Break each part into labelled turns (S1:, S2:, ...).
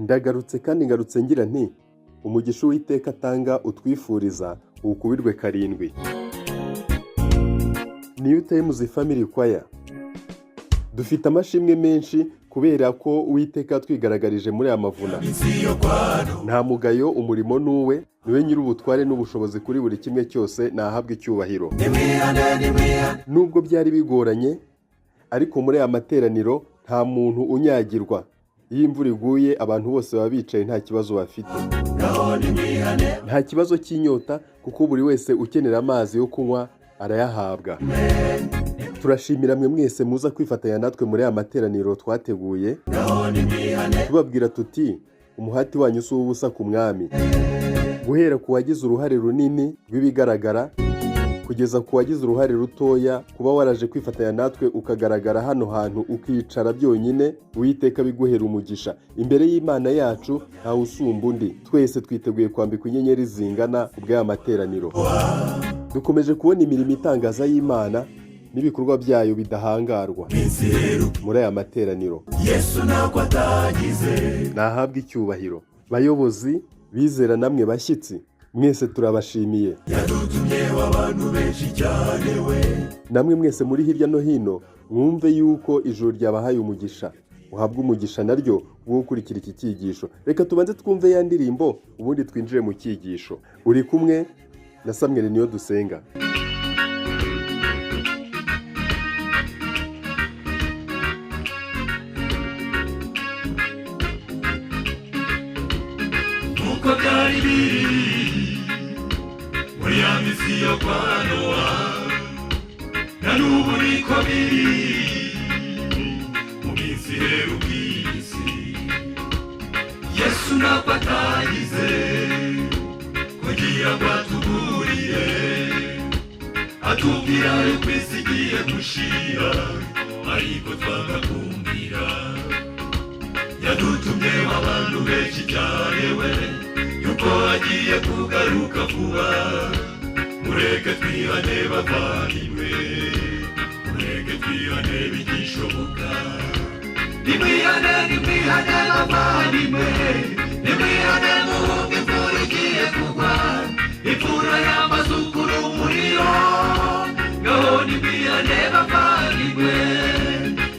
S1: Ndagarutse kandi ngarutse ngira nti umugisha Uwiteka atanga utwifuriza ukubirwe 7. New Times Family Choir. Dufite amashimwe menshi kubera ko Uwiteka twigaragarije muri amavuna. Nta mugayo, umurimo nuwe, niwe nyir'ubutware n'ubushobozi kuri buri kimwe cyose, nahabwa icyubahiro. Nubwo byari bigoranye, ariko muri aya materaniro nta muntu unyagirwa. Iyo imvura iguye abantu bose baba bicaye nta kibazo bafite. Nta kibazo cy'inyota kuko buri wese ukenera amazi yo kunywa arayahabwa. Turashimira mwe mwese muza kwifatanya natwe muri aya materaniro twateguye. Tubabwira tuti umuhati wanyu si ubusa ku mwami. Guhera ku wagize uruhare runini rw'ibigaragara kugeza ku wagize uruhare rutoya, kuba waraje kwifatanya natwe ukagaragara hano hantu ukicara byonyine, Uwiteka biguhera umugisha. Imbere y'Imana yacu nta usumba undi. Twese twiteguye kwambikwa inyenyeri zingana kubw'aya materaniro. Dukomeje kubona imirimo itangaza y'Imana n'ibikorwa byayo bidahangarwa muri aya materaniro.
S2: Yesu nako atagize,
S1: nahabwa icyubahiro. Bayobozi, bizera namwe bashyitsi, mwese turabashimiye.
S2: yadutumye abantu benshi cyane we.
S1: Namwe mwese muri hirya no hino mwumve yuko ijuru ryabahaye umugisha. Uhabwa umugisha naryo wo gukurikira iki cyigisho. Reka tubanze twumve ya ndirimbo ubundi twinjire mu cyigisho. Uri kumwe na Samuel Niyodusenga.
S2: Uko byari biri muri ya minsi yo kwa Nowa, na n'ubu niko biri mu minsi iheruka isi. Yesu ntabwo atagize kugira ngo atuburire, atubwira yuko isi igiye gushira, ariko twanga kumvira. Yadutumye abantu benshi cyane we, yuko agiye kugaruka vuba. Mureke twihane bavandimwe, mureke twihane bigishoboka. Nimwihane, nimwihane bavandimwe, nimwihane muhunge imvura igiye kugwa, imvura y'amazuku n'umuriro. Ngaho nimwihane bavandimwe,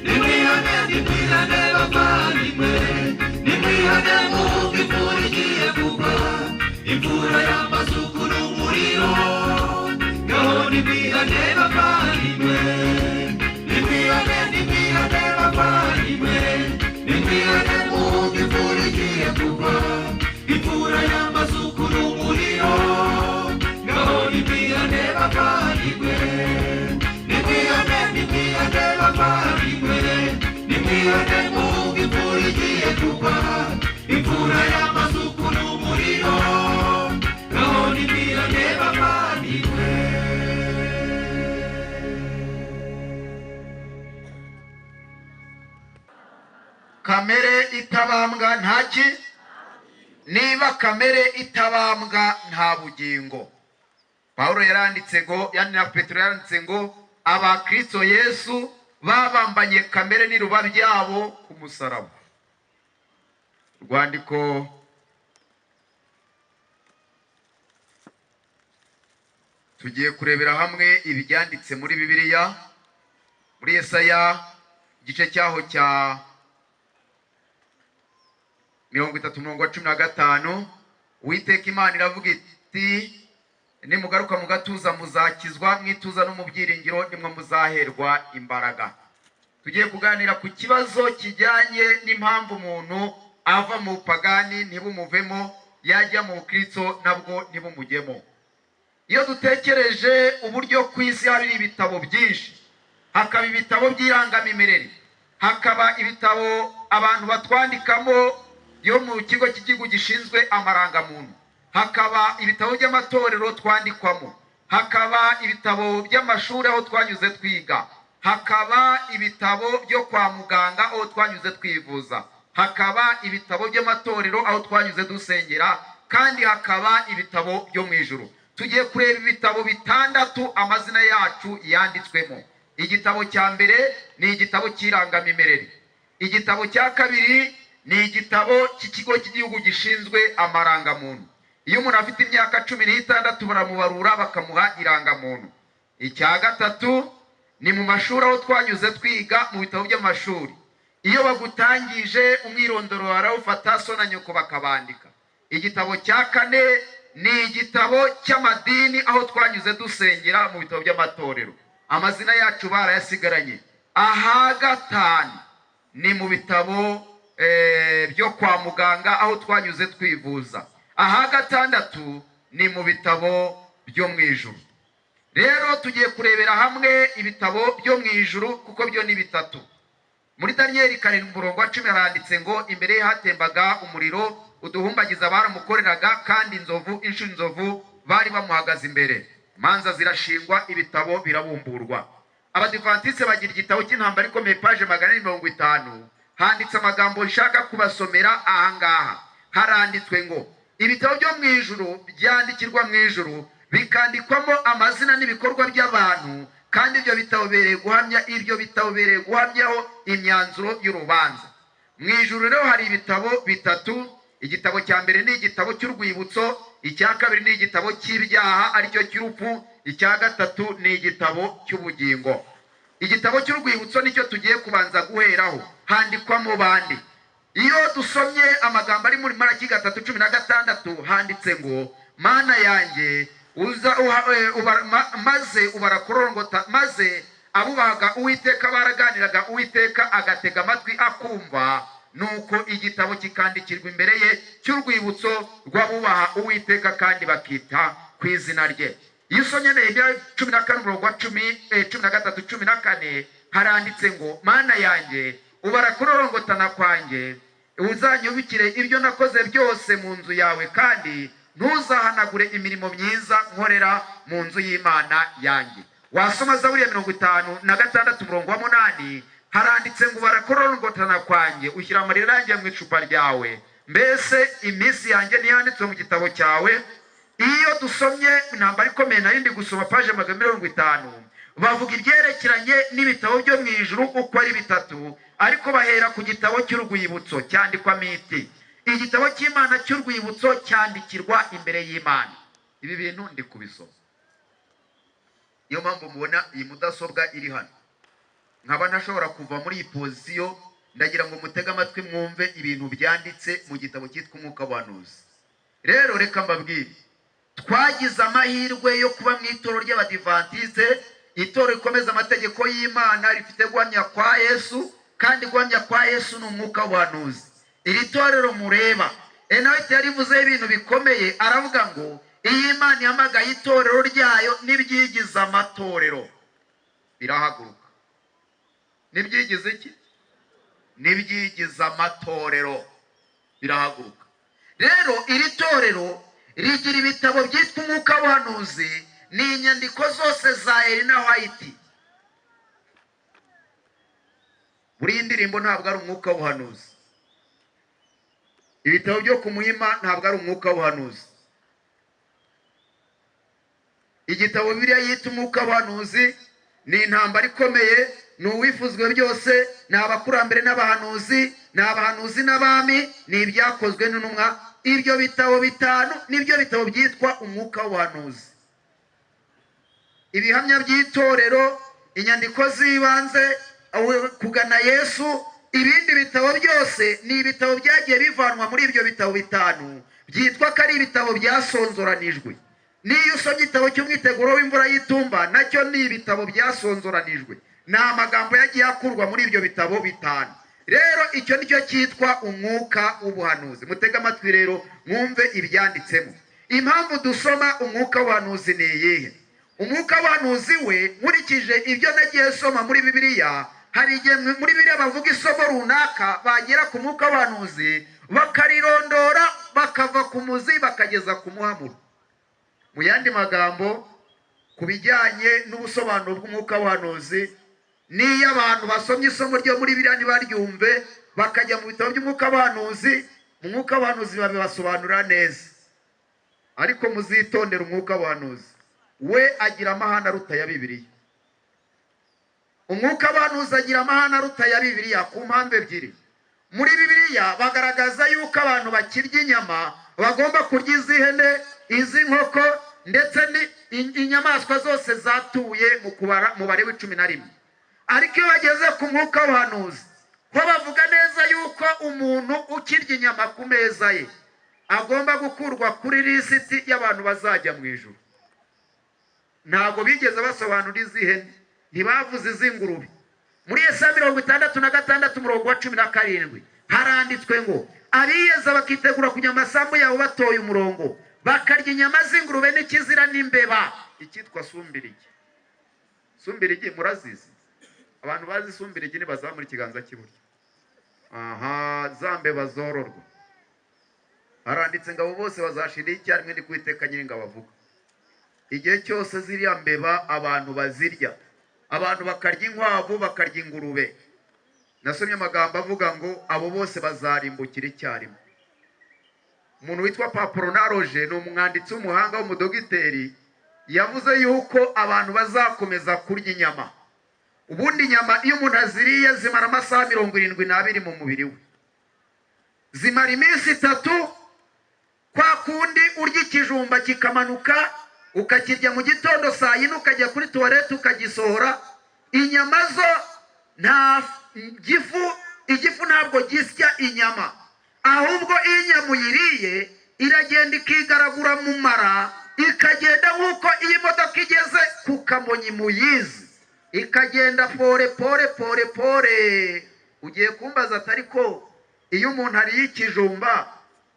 S2: nimwihane, nimwihane bavandimwe, nimwihane muhunge imvura igiye kugwa, imvura y'amazuku n'umuriro. Ngaho nimwihane bavandimwe, nimwihane, nimwihane bavandimwe, nimwihane muhunge imvura igiye kugwa, imvura y'amazuku n'umuriro. Ngaho nimwihane bavandimwe, nimwihane, nimwihane bavandimwe, nimwihane muhunge imvura igiye kugwa, imvura y'amazuku n'umuriro. Ngaho nimwihane bavandimwe.
S3: Kamere itabambwa ntaki, niba kamere itabambwa nta bugingo. Paulo yaranditse ngo, na Petero yaranditse ngo abakristo Yesu babambanye kamere n'iruba byabo ku musaraba. Rwandiko tugiye kurebera hamwe ibibyanditse muri Bibiliya, muri Yesaya igice cyaho cya 30:15. Uwiteka Imana iravuga iti, nimugaruka mu gatuza muzakizwa, mwituza no mu byiringiro nimwe muzaherwa imbaraga. Tugiye kuganira ku kibazo kijyanye n'impamvu umuntu ava mu pagani ntibumuvemo, yajya mu Kristo nabwo ntibumujyemo. Iyo dutekereje uburyo ku isi hari ibitabo byinshi, hakaba ibitabo by'irangamimerere, hakaba ibitabo abantu batwandikamo yo mu kigo cy'igihugu gishinzwe amarangamuntu, hakaba ibitabo by'amatorero twandikwamo, hakaba ibitabo by'amashuri aho twanyuze twiga, hakaba ibitabo byo kwa muganga aho twanyuze twivuza, hakaba ibitabo by'amatorero aho twanyuze dusengera, kandi hakaba ibitabo byo mu ijuru. Tugiye kureba ibitabo 6 amazina yacu yanditswemo. Igitabo cya mbere ni igitabo cy'irangamimerere, igitabo cya kabiri ni igitabo cy'ikigo cy'igihugu gishinzwe amarangamuntu. Iyo umuntu afite imyaka 16 baramubarura bakamuha irangamuntu. Icya gatatu ni mu mashuri aho twanyuze twiga mu bitabo by'amashuri. Iyo bagutangije umwirondoro barawufata so na nyoko bakabandika. Igitabo cya kane ni igitabo cy'amadini aho twanyuze dusengera mu bitabo by'amatorero. Amazina yacu barayasigaranye. Aha gatanu ni mu bitabo byo kwa muganga aho twanyuze twivuza. Aha gatandatu ni mu bitabo byo mu ijuru. Rero tugiye kurebera hamwe ibitabo byo mu ijuru kuko byo ni bitatu. Muri Daniel 7:10 haranditse ngo imbere hatembaga umuriro uduhumbagiza baramukoreraga kandi inzovu bari bamuhagaze imbere. Manza zirashingwa ibitabo birabumburwa. Abadivantiste bagira igitabo cy'intambara ikomeye page 450 handitse amagambo nshaka kubasomera ahangaha. Haranditswe ngo ibitabo byo mu ijuru byandikirwa mu ijuru bikandikwamo amazina n'ibikorwa by'abantu kandi ibyo bitabo bereye guhamyaho imyanzuro y'urubanza. Mu ijuru rero hari ibitabo bitatu. Igitabo cya mbere ni igitabo cy'urwibutso, icya kabiri ni igitabo cy'ibyaha aricyo cy'urupfu, icya gatatu ni igitabo cy'ubugingo. Igitabo cy'urwibutso nicyo tugiye kubanza guheraho. Handikwamo bande. Iyo dusomye amagambo ari muri Malaki 3:16 handitse ngo Mana yanjye maze ubarakorongota maze abubahaga Uwiteka baraganiraga Uwiteka agatega amatwi akumva, nuko igitabo kikandikirwa imbere ye cy'urwibutso rw'abubaha Uwiteka kandi bakita ku izina rye. Iyo usomye Nehemiya 14 haranditse ngo Mana yanjye ubarakorongotana kwanjye uzanyubikire ibyo nakoze byose mu nzu yawe kandi ntuzahanagure imirimo myiza nkorera mu nzu y'Imana yanjye. Wasoma Zaburi ya 56:8 haranditse ngo barakorongotana kwanjye ushyira amarira yanjye mu icupa ryawe, mbese iminsi yanjye ntiyanditswe mu gitabo cyawe. Iyo dusomye intambara ikomeye narindi gusoma page 50 bavuga ibyerekeranye n'ibitabo byo mu ijuru uko ari bitatu, ariko bahera ku gitabo cy'urwibutso cyandikwamo iki. Igitabo cy'Imana cy'urwibutso cyandikirwa imbere y'Imana. Ibi bintu ndi kubisoma. Iyo mpamvu mubona iyi mudasobwa iri hano. Nkaba ntashobora kuva muri iyi position, ndagira ngo mutege amatwi mwumve ibintu byanditse mu gitabo cyitwa Umwuka w'Abahanuzi. Rero reka mbabwire, twagize amahirwe yo kuba mu itoro ry'Abadivantiste, itoro rikomeza amategeko y'Imana rifite guhamya kwa Yesu, kandi guhamya kwa Yesu ni Umwuka w'Abahanuzi. Iri torero mureba Enoch yarivuze ibintu bikomeye, aravuga ngo iyi Imana yamagaye itorero ryayo n'ibyigiza amatorero birahaguruka. Nibyigize iki? Nibyigiza amatorero birahaguruka. Rero iri torero rigira ibitabo byitwa Umwuka w'Abahanuzi, ni inyandiko zose za Elina White. Buri indirimbo ntabwo ari umwuka w'ubuhanuzi. Ibitabo byo ku Muhima ntabwo ari umwuka w'ubuhanuzi. Igitabo Bibiliya yita Umwuka w'Abahanuzi ni intambara ikomeye, ni uwifuzwe byose, ni abakurambere n'abahanuzi, ni abahanuzi n'abami, ni ibyakozwe n'intumwa. Ibyo bitabo bitanu nibyo bitabo byitwa Umwuka w'Abahanuzi. Ibihamya by'itorero, inyandiko z'ibanze, kugana Yesu, ibindi bitabo byose ni ibitabo byagiye bivanwa muri ibyo bitabo bitanu byitwa ko ari ibitabo byasonzoranijwe. Niyo usomye igitabo cy'umwiteguro w'imvura y'itumba nacyo ni ibitabo byasonzoranijwe. Ni amagambo yagiye akurwa muri ibyo bitabo bitanu. Rero icyo nicyo cyitwa Umwuka w'Ubuhanuzi. Mutega amatwi rero mwumve ibyanditsemo. Impamvu dusoma Umwuka w'Ubuhanuzi ni iyihe? Umwuka w'Abahanuzi we nkurikije ibyo nagiye soma muri Bibiliya, hari igihe muri Bibiliya bavuga isomo runaka bagera ku Mwuka w'Abahanuzi bakarirondora bakava ku muzi bakageza ku muhamuro. Mu yandi magambo, ku bijyanye n'ubusobanuro bw'Umwuka w'Abahanuzi, niyo abantu basomye isomo ryo muri Bibiliya ntibaryumve bakajya mu bitabo by'Umwuka w'Abahanuzi, mu Mwuka w'Abahanuzi babibasobanura neza. Ariko muzitondera Umwuka w'Abahanuzi, we agira amahane aruta ya Bibiliya. Umwuka w'Abahanuzi agira amahane aruta ya Bibiliya ku mpamvu ebyiri. muri Bibiliya bagaragaza yuko abantu bakirya inyama bagomba kurya iz'ihene, iz'inkoko ndetse inyamaswa zose zatuye mu mubare w'11. ariko iyo bageze ku mwuka w'ubuhanuzi ho bavuga neza yuko umuntu ukirya inyama ku meza ye agomba gukurwa kuri lisiti y'abantu bazajya mu ijuru. Ntabwo bigeze basobanura iz'ihene, ntibavuze iz'ingurube. Muri Yesaya 66 umurongo wa 17 haranditswe ngo abiyeza bakitegura kujya amasambu yabo batoye umurongo bakarya inyama z'ingurube n'ikizira n'imbeba icyitwa sumbirigi. Sumbirigi murazizi? Abantu bazi sumbirigi ni bazamura ikiganza cy'iburyo. Aha, za mbeba zororwa. Haranditse ngo abo bose bazashira icyarimwe ni kwiteka nyiringa bavuga. Igihe cyose ziriya mbeba abantu bazirya, abantu bakarya inkwavu bakarya ingurube. Nasomye amagambo avuga ngo abo bose bazarimbukira icyarimwe. Umuntu witwa Papronaroje ni umwanditsi w'umuhanga w'umudogiteri yavuze yuko abantu bazakomeza kurya inyama. Ubundi inyama iyo umuntu aziriye zimara amasaha 72 mu mubiri we. Zimara iminsi 3 kwa kundi urya ikijumba kikamanuka ukakirya mu gitondo saa yine ukajya kuri toilette ukagisohora. Inyama zo nta igifu ntabwo gisya inyama, ahubwo inyama uyiriye iragenda ikigaragura mu mara, ikagenda nk'uko iyi modoka igeze ku Kamonyi muyizi, ikagenda pore pore pore pore. Ugiye kumbaza atari ko iyo umuntu ariye ikijumba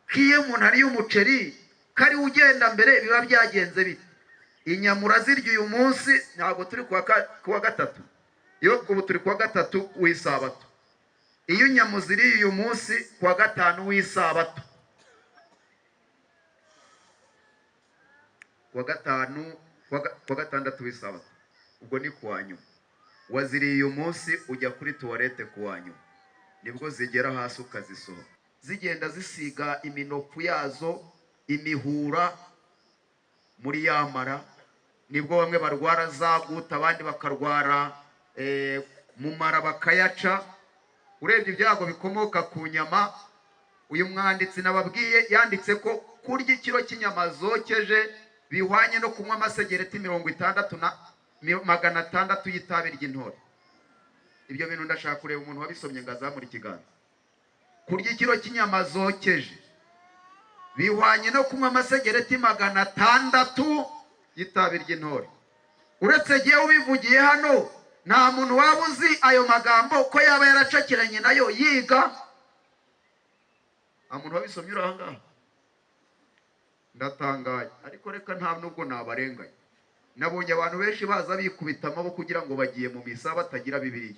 S3: kiye umuntu ariye umuceri kari ugenda mbere biba byagenze bite? Inyama urazirya uyu munsi, ntabwo turi kuwa gatatu, iyo ubu turi kuwa gatatu w'isabato. Iyo inyama uziriye uyu munsi kuwa gatanu w'isabato, kuwa gatandatu w'isabato, ubwo ni kuwa nyuma. Waziriye uyu munsi ujya kuri toilette kuwa nyuma, nibwo zigera hasi ukazisohora, zigenda zisiga iminopu yazo imihura muri yamara. Nibwo bamwe barwara zaguta, abandi bakarwara mu mara bakayaca. Urebye ibyago bikomoka ku nyama, uyu mwanditsi nababwiye yanditse ko kurya ikiro cy'inyama zokeje bihwanye no kunywa amasegereti 600 y'itabi ry'intore. Ibyo bintu ndashaka kureba umuntu wabisomye ngo azamure ikiganza. Kurya ikiro cy'inyama zokeje bihwanye no kunywa amasegereti 600 y'itabi ry'intore. Uretse giye ubivugiye hano, nta muntu waba uzi ayo magambo ko yaba yaracakiranye nayo yiga. Nta muntu wabisomye uri ahangaha. Ndatangaye, ariko reka nta nubwo nabarenganya. Nabonye abantu benshi baza bikubita amaboko kugira ngo bagiye mu misa batagira Bibiliya.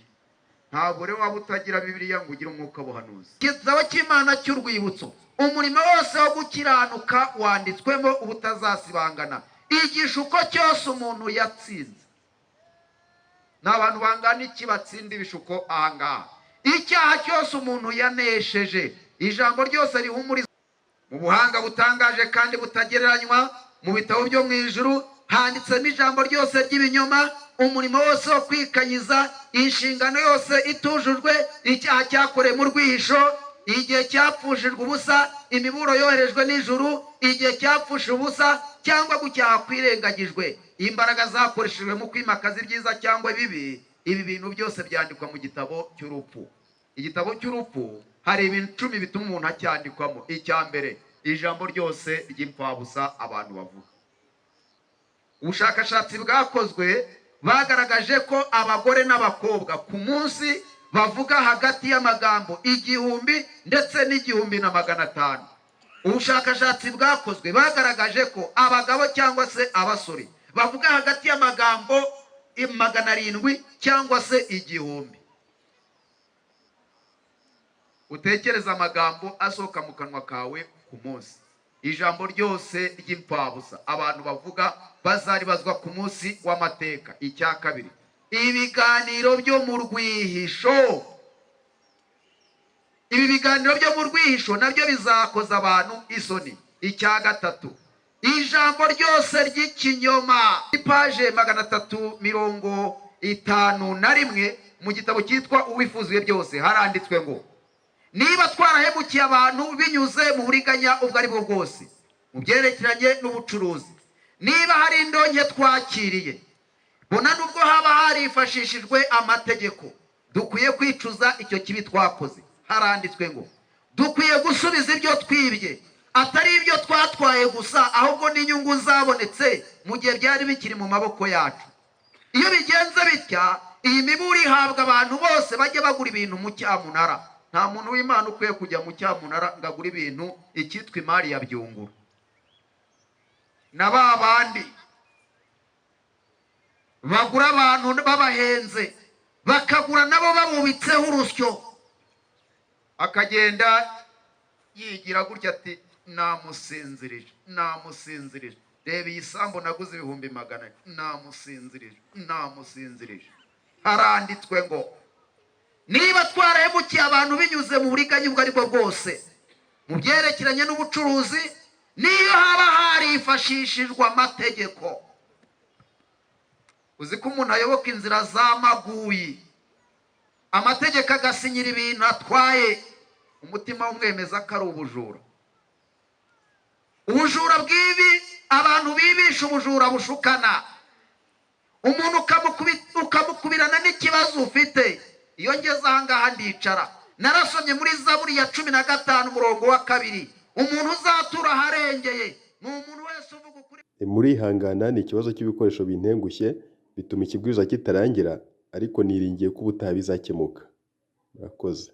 S3: Ntabwo rero waba utagira Bibiliya ngo ugire umwuka buhanuzi. Igitabo cy'Imana cy'urwibutso, umurimo wose wo gukiranuka wanditswemo ubutazasibangana. Igishuko cyose umuntu yatsinze. N'abantu bangana iki batsinda ibishuko ahangaha? Icyaha cyose umuntu yanesheje, ijambo ryose rihumuriza. Mu buhanga butangaje kandi butagereranywa mu bitabo byo mu ijuru handitsemo ijambo ryose ry'ibinyoma, umurimo wose wo kwikanyiza, inshingano yose itujujwe, icyaha cyakorewe mu rwihisho, igihe cyapfushijwe ubusa, imiburo yoherejwe n'ijuru, igihe cyapfushije ubusa cyangwa gucyaha kwirengagijwe, imbaraga zakoreshejwe mu kwimakaza ibyiza cyangwa bibi. Ibi bintu byose byandikwa mu gitabo cy'urupfu. Igitabo cy'urupfu hari ibintu 10 bituma umuntu acyandikwamo. Icya mbere, ijambo ryose ry'impfabusa abantu bavuga. Ubushakashatsi bwakozwe bagaragaje ko abagore n'abakobwa ku munsi bavuga hagati y'amagambo 1000 ndetse n'1500. Ubushakashatsi bwakozwe bagaragaje ko abagabo cyangwa se abasore bavuga hagati y'amagambo 700 cyangwa se 1000. Utekereza amagambo asohoka mu kanwa kawe ku munsi. Ijambo ryose ry'impfabusa abantu bavuga bazaribazwa ku munsi w'amateka. Icya kabiri, ibiganiro byo mu rwihisho. Ibi biganiro byo mu rwihisho nabyo bizakoza abantu isoni. Icya gatatu, ijambo ryose ry'ikinyoma. Ipaje 351 mu gitabo cyitwa Uwifuzuye byose haranditswe ngo niba twarahemukiye abantu binyuze mu buriganya ubwo ari bwo bwose mu byerekeranye n'ubucuruzi, niba hari indonke twakiriye, bona nubwo haba harifashishijwe amategeko, dukwiye kwicuza icyo kibi twakoze. Haranditswe ngo dukwiye gusubiza ibyo twibye, atari ibyo twatwaye gusa, ahubwo n'inyungu zabonetse mu gihe byari bikiri mu maboko yacu. Iyo bigenze bitya, iyi miburo ihabwa abantu bose bajye bagura ibintu mu cyamunara. Nta muntu w'Imana ukwiye kujya mu cyamunara ngo agure ibintu icyitwa imari ya byunguru. Na ba bandi bagura abantu babahenze, bakagura nabo babubitseho urusyo, akagenda yigira gutya ati namusinzirije, namusinzirije, reba iyi sambu naguze 100,000, namusinzirije, namusinzirije. Haranditswe ngo niba twarahemukiye abantu binyuze mu buriganya ubwo ari bwo bwose mu byerekeranye n'ubucuruzi, niyo haba harifashishijwe amategeko. Uzi ko umuntu ayoboka inzira z'amaguyi, amategeko agasinyira ibintu atwaye, umutima umwemeza ko ari ubujura. Ubujura bw'ibi, abantu bibisha ubujura bushukana, umuntu ukamukubirana n'ikibazo ufite. Iyo ngeze ahangaha ndicara, narasomye muri Zaburi ya 15 umurongo wa 2, umuntu uzatura harengeye ni umuntu wese uvuga ukuri.
S1: Murihangana, ni ikibazo cy'ibikoresho bintengushye bituma ikibwiriza kitarangira, ariko niringiye ko ubutaha bizakemuka. Murakoze.